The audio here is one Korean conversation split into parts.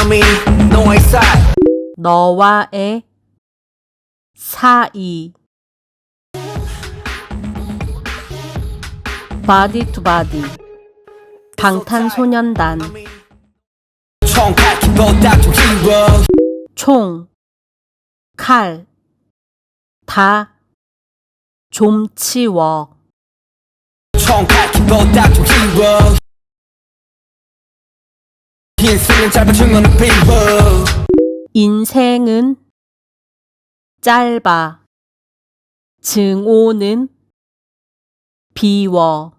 I mean, 너와의 사이. 너와의 사이. body to body. 방탄소년단. 총칼보다 좀 길어. 총, 칼, 다 좀 치워. 총칼보다 좀 길어. 인생은 짧아 증오는 비워. 인생은 짧아. 증오는 비워.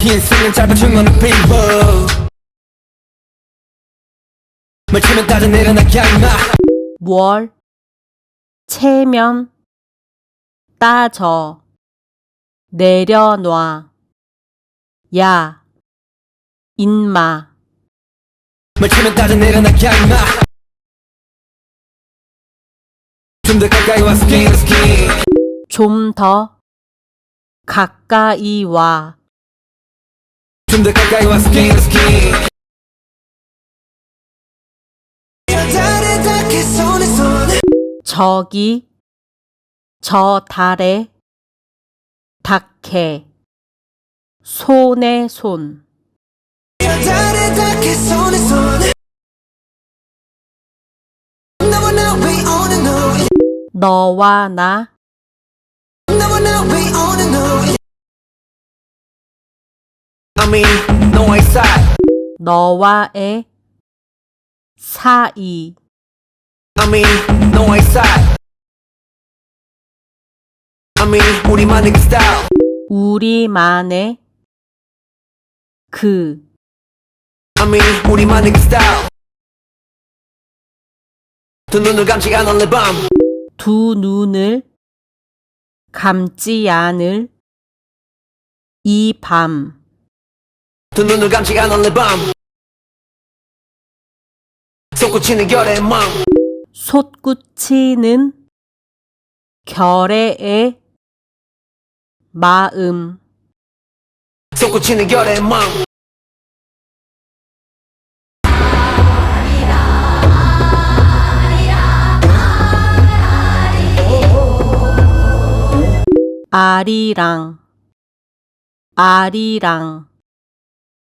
인생은 짧아 증오는 비워. 뭘 치면 따져 내려놔 양마. 뭘 채면 따져 내려놔. 야, 인마. 뭘 치면 따져 내려놔 양마. 좀 더 가까이 와 skin to skin. 좀 더 가까이 와. 좀 더 가까이 와 skin to skin. 저기 저 달에 닿게 손에 손. 너와 나 I mean, 너와의 사이. 너와의 사이. I mean, 너와의 사이. I mean, 우리만의 그 스타일. 우리만의 그 I mean, 우리만의 그 스타일. 두 눈을 감지 않은 내 밤. 두 눈을 감지 않을 이 밤. 두 눈을 감지 않은 내 밤. 솟구치는 결의 마음. 솟구치는 결의의 마음. 솟구치는 결의 마음. 아리랑 아리랑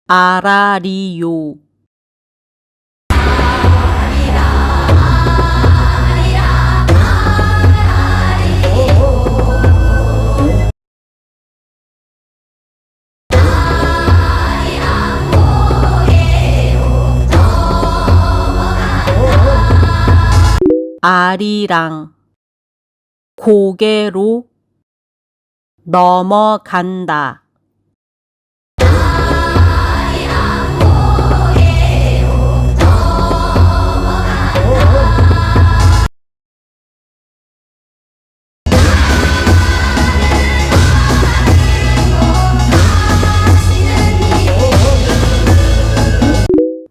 아라리요. 아리랑 고개로 넘어간다.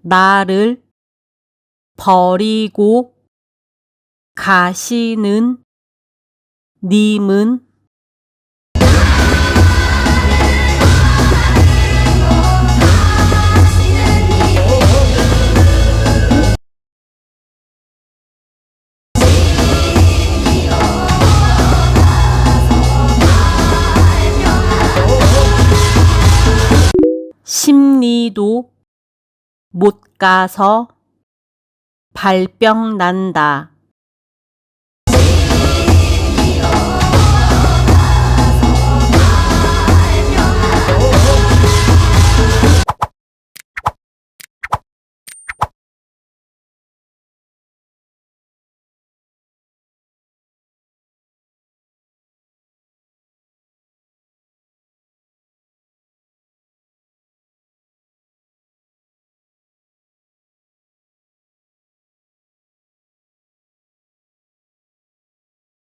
나를 버리고 가시는 님은 심리도 못 가서 발병 난다.